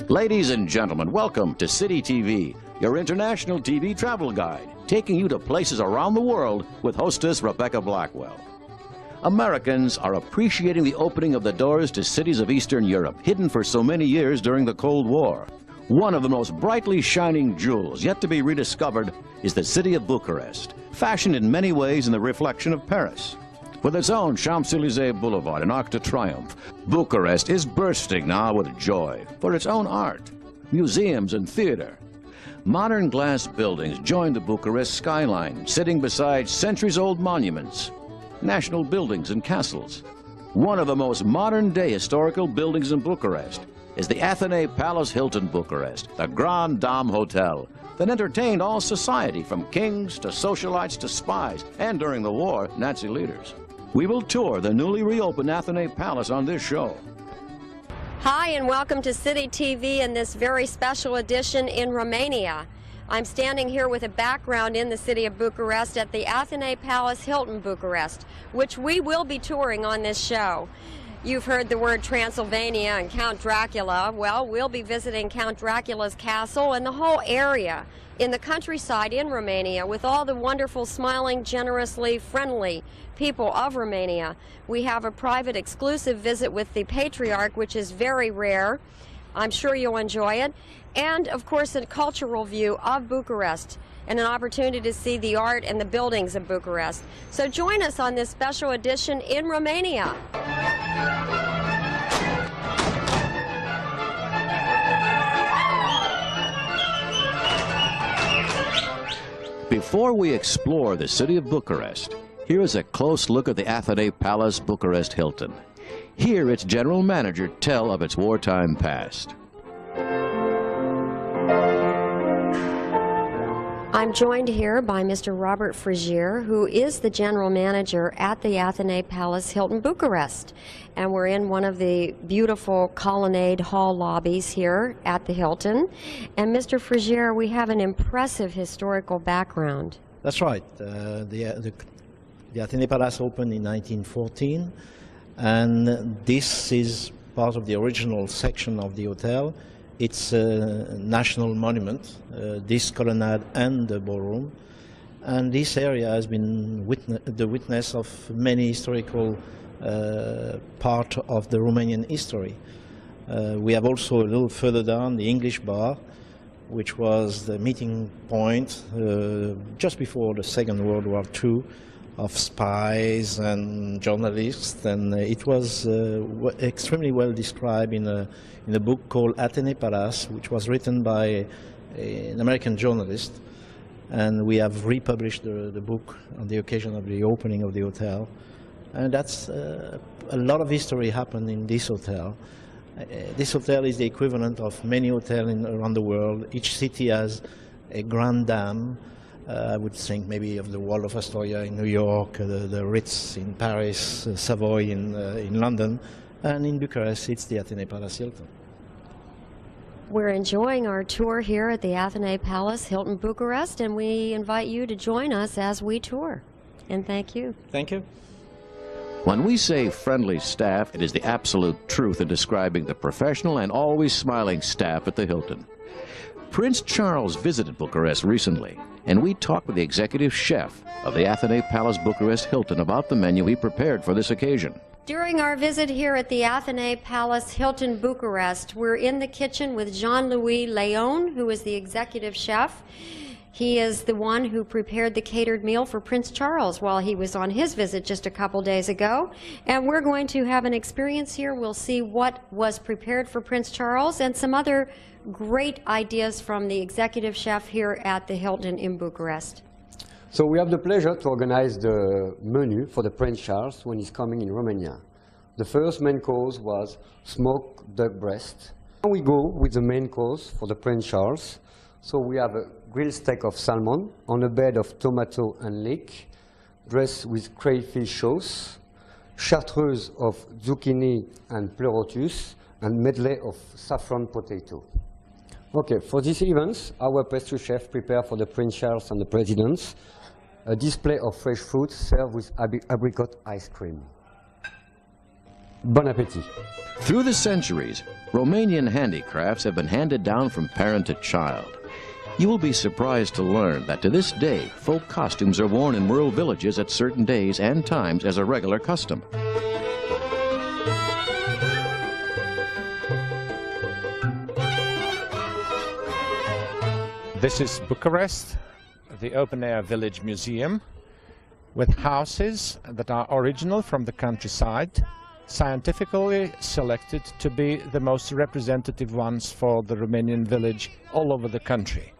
Ladies and gentlemen, welcome to City TV, your international TV travel guide, taking you to places around the world with hostess Rebecca Blackwell. Americans are appreciating the opening of the doors to cities of Eastern Europe, hidden for so many years during the Cold War. One of the most brightly shining jewels yet to be rediscovered is the city of Bucharest, fashioned in many ways in the reflection of Paris. With its own Champs-Élysées Boulevard and Arc de Triomphe, Bucharest is bursting now with joy for its own art, museums and theater. Modern glass buildings join the Bucharest skyline, sitting beside centuries-old monuments, national buildings and castles. One of the most modern-day historical buildings in Bucharest is the Athenee Palace Hilton Bucharest, the Grand Dame Hotel that entertained all society from kings to socialites to spies, and during the war, Nazi leaders. We will tour the newly reopened Athenee Palace on this show. Hi, and welcome to City TV in this very special edition in Romania. I'm standing here with a background in the city of Bucharest at the Athenee Palace Hilton Bucharest, which we will be touring on this show. You've heard the word Transylvania and Count Dracula. Well, we'll be visiting Count Dracula's castle and the whole area in the countryside in Romania with all the wonderful, smiling, generously friendly people of Romania. We have a private exclusive visit with the Patriarch, which is very rare. I'm sure you'll enjoy it. And, of course, a cultural view of Bucharest and an opportunity to see the art and the buildings of Bucharest. So join us on this special edition in Romania. Before we explore the city of Bucharest, here is a close look at the Athenee Palace Bucharest Hilton. Hear its general manager tell of its wartime past. I'm joined here by Mr. Robert Frigier, who is the general manager at the Athenee Palace Hilton Bucharest. And we're in one of the beautiful colonnade hall lobbies here at the Hilton. And Mr. Frigier, we have an impressive historical background. That's right. The Athenee Palace opened in 1914, and this is part of the original section of the hotel. It's a national monument, this colonnade and the ballroom, and this area has been the witness of many historical part of the Romanian history. We have also a little further down the English bar, which was the meeting point just before the Second World War II of spies and journalists, and it was extremely well described in a book called Athenee Palace, which was written by an American journalist, and we have republished the book on the occasion of the opening of the hotel. And that's a lot of history happened in this hotel. This hotel is the equivalent of many hotels around the world. Each city has a Grand Dame. I would think maybe of the Wall of Astoria in New York, the Ritz in Paris, Savoy in London, and in Bucharest it's the Athenee Palace Hilton. We're enjoying our tour here at the Athenee Palace Hilton Bucharest, and we invite you to join us as we tour. And thank you. Thank you. When we say friendly staff, it is the absolute truth in describing the professional and always smiling staff at the Hilton. Prince Charles visited Bucharest recently, and we talked with the executive chef of the Athenee Palace Bucharest Hilton about the menu he prepared for this occasion. During our visit here at the Athenee Palace Hilton Bucharest, we're in the kitchen with Jean-Louis Leon, who is the executive chef. He is the one who prepared the catered meal for Prince Charles while he was on his visit just a couple days ago. And we're going to have an experience here. We'll see what was prepared for Prince Charles and some other great ideas from the executive chef here at the Hilton in Bucharest. So we have the pleasure to organize the menu for the Prince Charles when he's coming in Romania. The first main course was smoked duck breast. Now we go with the main course for the Prince Charles. So we have a grilled steak of salmon on a bed of tomato and leek, dressed with crayfish sauce, chartreuse of zucchini and pleurotus, and medley of saffron potato. Okay, for these events, our pastry chef prepared for the Prince Charles and the presidents a display of fresh fruit served with apricot ice cream. Bon appétit. Through the centuries, Romanian handicrafts have been handed down from parent to child. You will be surprised to learn that to this day, folk costumes are worn in rural villages at certain days and times as a regular custom. This is Bucharest, the open-air village museum, with houses that are original from the countryside, scientifically selected to be the most representative ones for the Romanian village all over the country.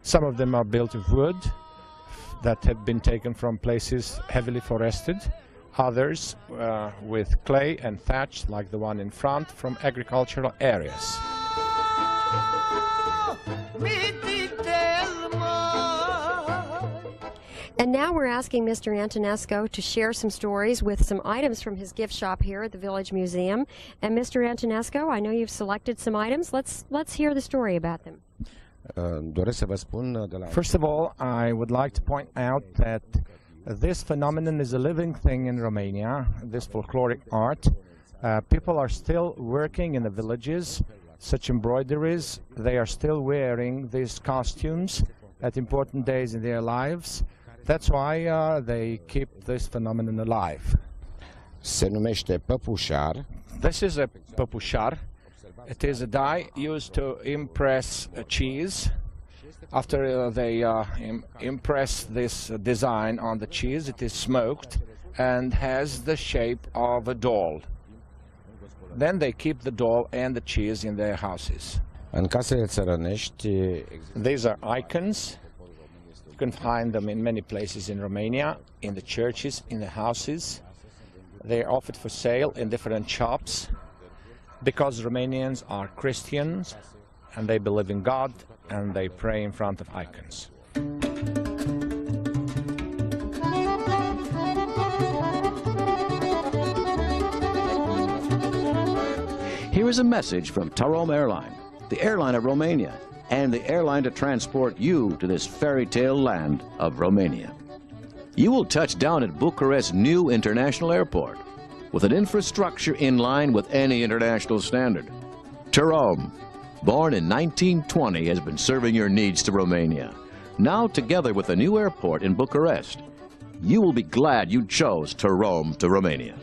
Some of them are built of wood that have been taken from places heavily forested, others with clay and thatch, like the one in front, from agricultural areas. And now we're asking Mr. Antonescu to share some stories with some items from his gift shop here at the Village Museum. And Mr. Antonescu, I know you've selected some items. Let's hear the story about them. First of all, I would like to point out that this phenomenon is a living thing in Romania, this folkloric art. People are still working in the villages, such embroideries. They are still wearing these costumes at important days in their lives. That's why they keep this phenomenon alive. Se numește păpușar. This is a păpușar. It is a dye used to impress a cheese. After they impress this design on the cheese, it is smoked and has the shape of a doll. Then they keep the doll and the cheese in their houses. În casele țărănești. These are icons. You can find them in many places in Romania, in the churches, in the houses. They are offered for sale in different shops because Romanians are Christians and they believe in God and they pray in front of icons. Here is a message from Tarom Airline, the airline of Romania, and the airline to transport you to this fairy tale land of Romania. You will touch down at Bucharest's new international airport with an infrastructure in line with any international standard. Tarom, born in 1920, has been serving your needs to Romania. Now, together with the new airport in Bucharest, you will be glad you chose Tarom to Romania.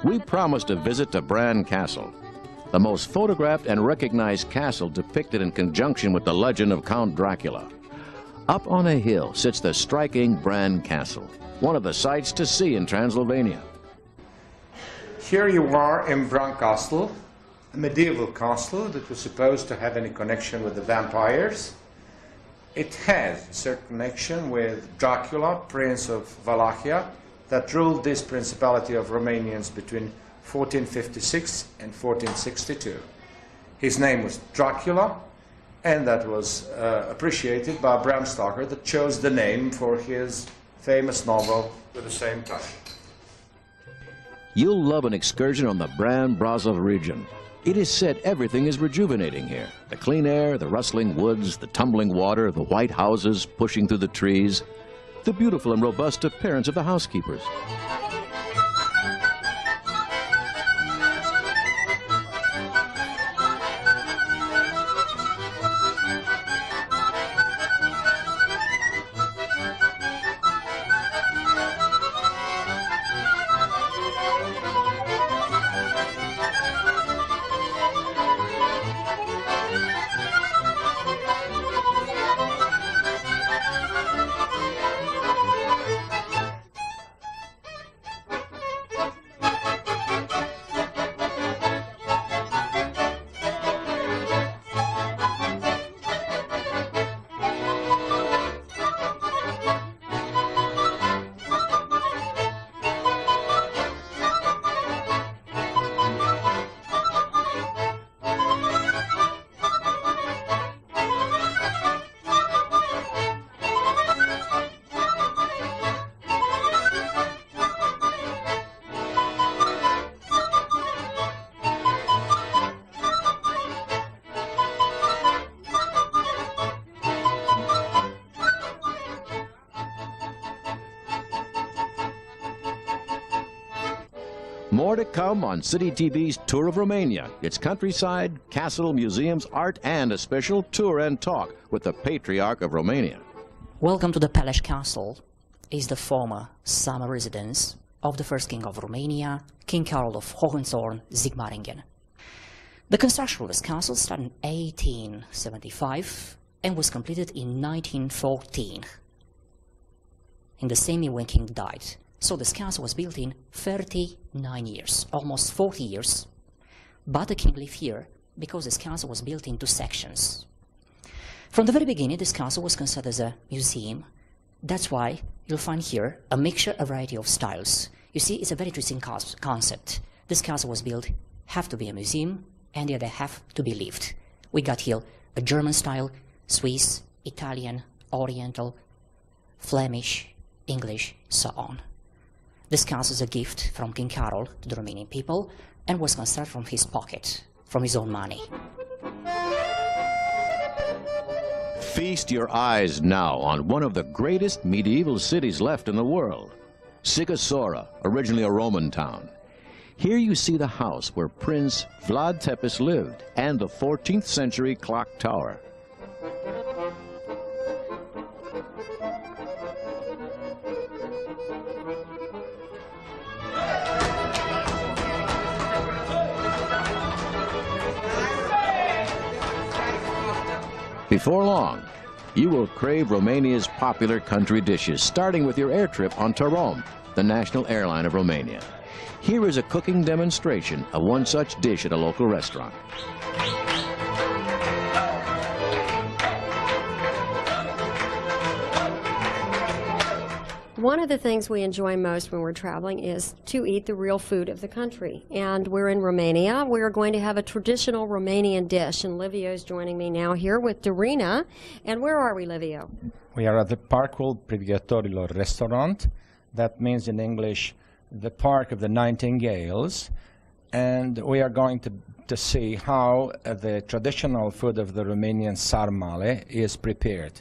We promised a visit to Bran Castle, the most photographed and recognized castle depicted in conjunction with the legend of Count Dracula. Up on a hill sits the striking Bran Castle, one of the sights to see in Transylvania. Here you are in Bran Castle, a medieval castle that was supposed to have any connection with the vampires. It has a certain connection with Dracula, Prince of Wallachia, that ruled this principality of Romanians between 1456 and 1462. His name was Dracula, and that was appreciated by Bram Stoker, that chose the name for his famous novel with the same title. You'll love an excursion on the Bran Brasov region. It is said everything is rejuvenating here. The clean air, the rustling woods, the tumbling water, the white houses pushing through the trees, the beautiful and robust appearance of the housekeepers. More to come on City TV's Tour of Romania, its countryside, castle, museums, art, and a special tour and talk with the Patriarch of Romania. Welcome to the Peles Castle. Is the former summer residence of the first king of Romania, King Carol of Hohenzollern-Sigmaringen. The construction of this castle started in 1875 and was completed in 1914, in the same year when King died. So this castle was built in 39 years, almost 40 years. But the king lived here because this castle was built in two sections. From the very beginning, this castle was considered as a museum. That's why you'll find here a mixture, a variety of styles. You see, it's a very interesting concept. This castle was built, have to be a museum, and the other have to be lived. We got here a German style, Swiss, Italian, Oriental, Flemish, English, so on. This castle is a gift from King Carol to the Romanian people and was constructed from his pocket, from his own money. Feast your eyes now on one of the greatest medieval cities left in the world, Sighisoara, originally a Roman town. Here you see the house where Prince Vlad Tepes lived and the 14th century clock tower. Before long, you will crave Romania's popular country dishes, starting with your air trip on Tarom, the national airline of Romania. Here is a cooking demonstration of one such dish at a local restaurant. One of the things we enjoy most when we're traveling is to eat the real food of the country. And we're in Romania. We're going to have a traditional Romanian dish. And Livio's joining me now here with Dorina. And where are we, Livio? We are at the Parcul Privighetorilor restaurant. That means in English, the Park of the Nightingales. And we are going to see how the traditional food of the Romanian sarmale is prepared.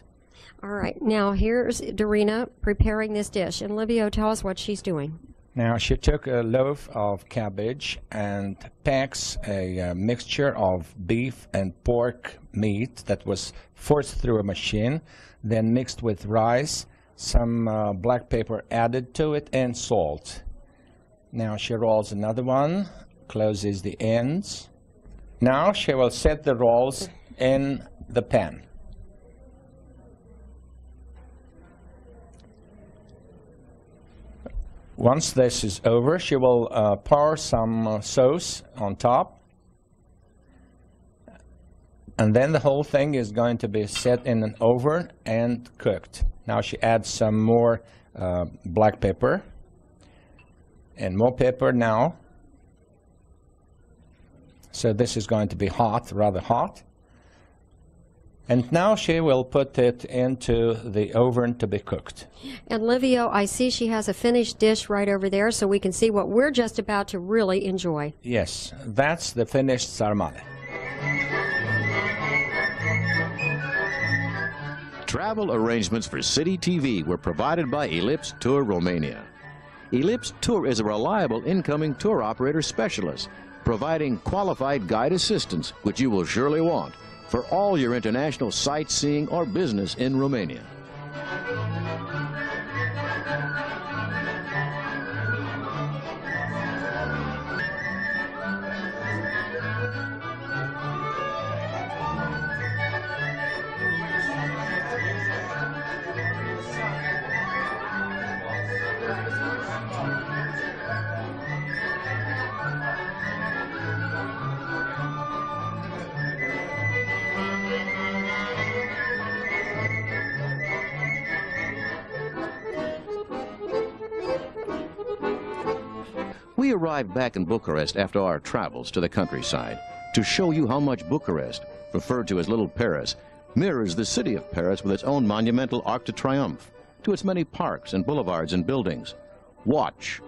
All right, now here's Dorina preparing this dish. And Livio, tell us what she's doing. Now, she took a loaf of cabbage and packs a mixture of beef and pork meat that was forced through a machine, then mixed with rice, some black pepper added to it, and salt. Now she rolls another one, closes the ends. Now she will set the rolls in the pan. Once this is over, she will pour some sauce on top. And then the whole thing is going to be set in an oven and cooked. Now she adds some more black pepper. And more pepper now. So this is going to be hot, rather hot. And now she will put it into the oven to be cooked. And Livio, I see she has a finished dish right over there, so we can see what we're just about to really enjoy. Yes, that's the finished sarmale. Travel arrangements for City TV were provided by Ellipse Tour Romania. Ellipse Tour is a reliable incoming tour operator specialist, providing qualified guide assistance, which you will surely want, for all your international sightseeing or business in Romania. We arrived back in Bucharest after our travels to the countryside to show you how much Bucharest, referred to as Little Paris, mirrors the city of Paris with its own monumental Arc de Triomphe, to its many parks and boulevards and buildings. Watch.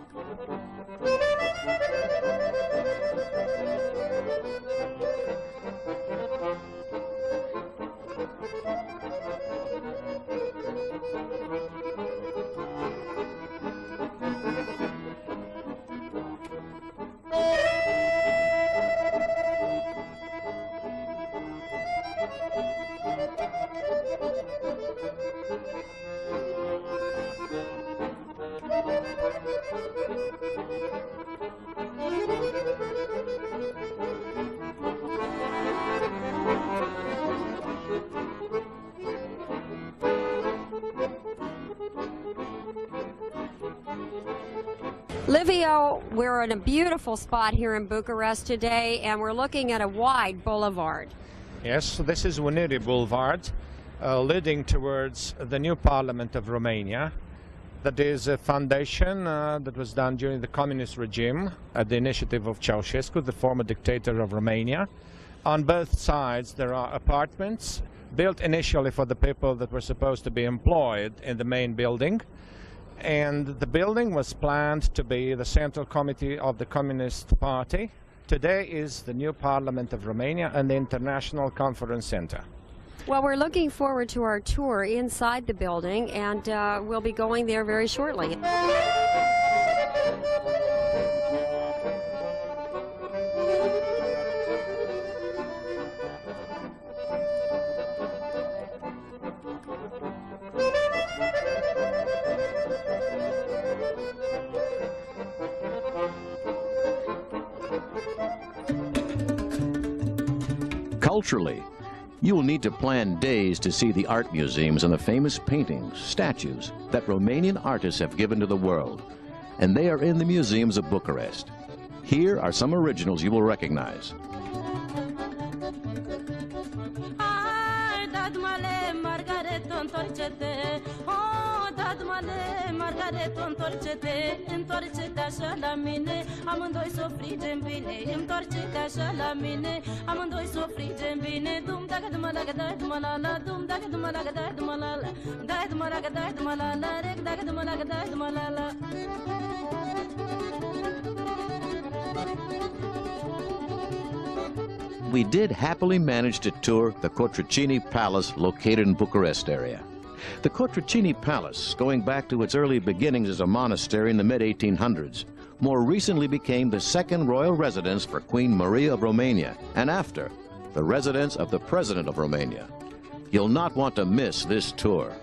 Livio, we're in a beautiful spot here in Bucharest today, and we're looking at a wide boulevard. Yes, so this is Culinary Boulevard, leading towards the new Parliament of Romania. That is a foundation that was done during the communist regime at the initiative of Ceausescu, the former dictator of Romania. On both sides there are apartments built initially for the people that were supposed to be employed in the main building. And the building was planned to be the Central Committee of the Communist Party. Today is the new Parliament of Romania and the International Conference Center. Well, we're looking forward to our tour inside the building, and we'll be going there very shortly. Culturally, you will need to plan days to see the art museums and the famous paintings, statues that Romanian artists have given to the world. And they are in the museums of Bucharest. Here are some originals you will recognize. Întoarce-te așa la mine, amândoi s-o frigem bine. Întoarce-te așa la mine, amândoi s-o frigem bine. Dum dacă dum la dai dum la la, dum dacă dum la dai dum la la, dai dum la dai dum la la, rec dacă dum la dai dum la la. We did happily manage to tour the Cotroceni Palace located in Bucharest area. The Cotroceni Palace, going back to its early beginnings as a monastery in the mid-1800s, more recently became the second royal residence for Queen Maria of Romania, and after, the residence of the President of Romania. You'll not want to miss this tour.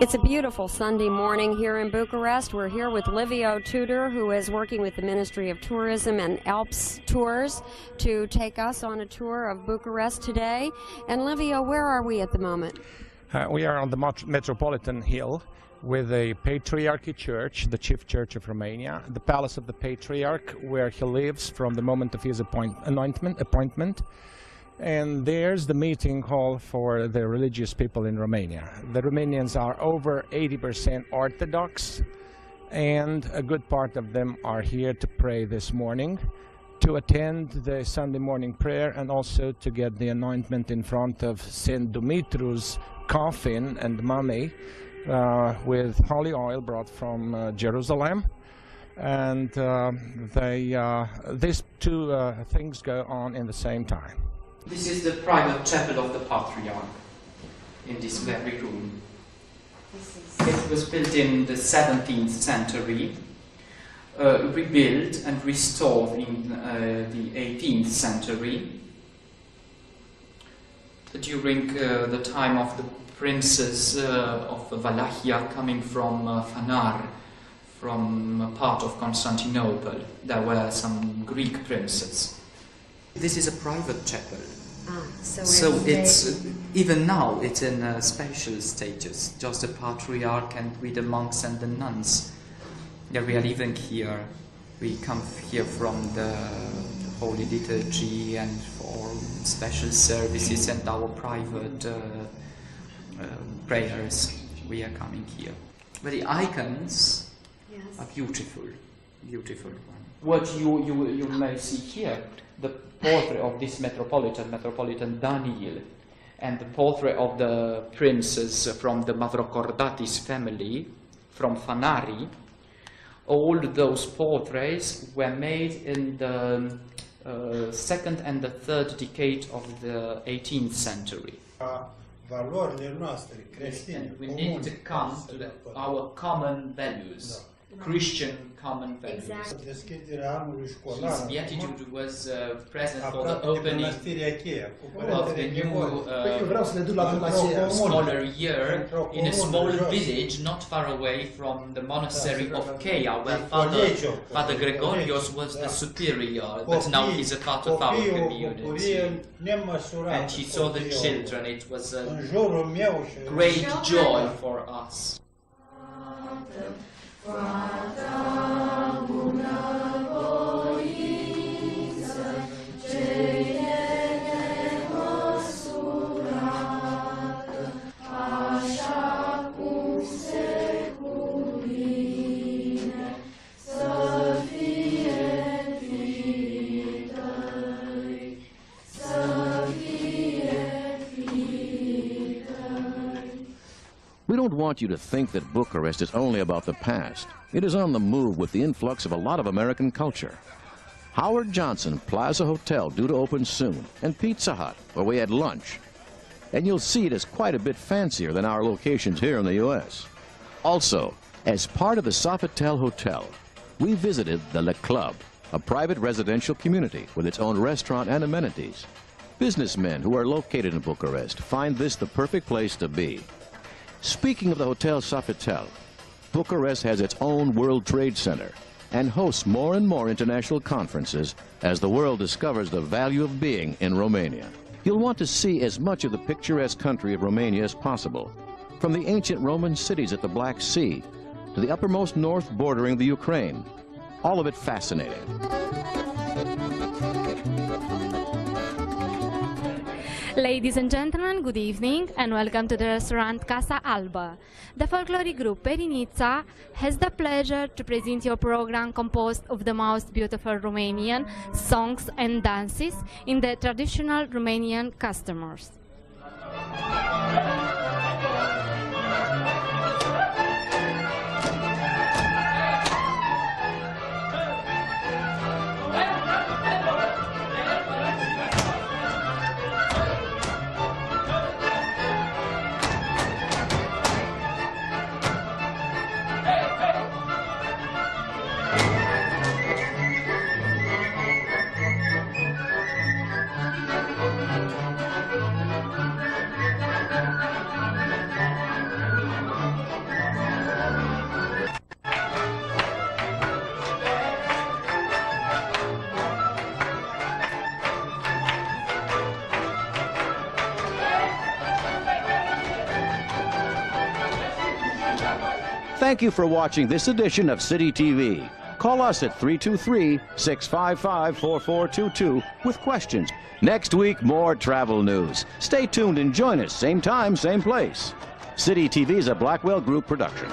It's a beautiful Sunday morning here in Bucharest. We're here with Livio Tudor, who is working with the Ministry of Tourism and Alps Tours to take us on a tour of Bucharest today. And Livio, where are we at the moment? We are on the Metropolitan Hill with the Patriarchy Church, the chief church of Romania, the Palace of the Patriarch, where he lives from the moment of his appointment. And there's the meeting hall for the religious people in Romania. The Romanians are over 80% Orthodox, and a good part of them are here to pray this morning, to attend the Sunday morning prayer, and also to get the anointment in front of Saint Dumitriu's coffin and mummy with holy oil brought from Jerusalem. And these two things go on in the same time. This is the private chapel of the Patriarch in this very room. It was built in the 17th century, rebuilt and restored in the 18th century during the time of the princes of Wallachia coming from Fanar, from a part of Constantinople. There were some Greek princes. This is a private chapel. So it's even now it's in a special status. Just the patriarch and with the monks and the nuns. Yeah, we are living here. We come here from the Holy Liturgy and for special services and our private prayers. We are coming here. But the icons are beautiful, beautiful one. What you may see here, the portrait of this Metropolitan Daniel. and the portrait of the princes from the Mavrocordatis family from Fanari. All those portraits were made in the second and the third decade of the 18th century. And we need to come to our common values, Christian common values. Exactly. His beatitude was present for the opening of the new scholar year in a small village not far away from the monastery of Cheia, where Father Gregorios was the superior, but now he's a part of our community. And he saw the children. It was a great joy for us. We don't want you to think that Bucharest is only about the past. It is on the move with the influx of a lot of American culture. Howard Johnson Plaza Hotel due to open soon, and Pizza Hut, where we had lunch. And you'll see it is quite a bit fancier than our locations here in the U.S. Also, as part of the Sofitel Hotel, we visited the Le Club, a private residential community with its own restaurant and amenities. Businessmen who are located in Bucharest find this the perfect place to be. Speaking of the Hotel Sofitel, Bucharest has its own World Trade Center and hosts more and more international conferences as the world discovers the value of being in Romania. You'll want to see as much of the picturesque country of Romania as possible, from the ancient Roman cities at the Black Sea to the uppermost north bordering the Ukraine. All of it fascinating. Ladies and gentlemen, good evening and welcome to the restaurant Casa Alba. The folkloric group Perinica has the pleasure to present your program composed of the most beautiful Romanian songs and dances in the traditional Romanian customers. Thank you for watching this edition of City TV. Call us at 323-655-4422 with questions. Next week, more travel news. Stay tuned and join us, same time, same place. City TV is a Blackwell Group production.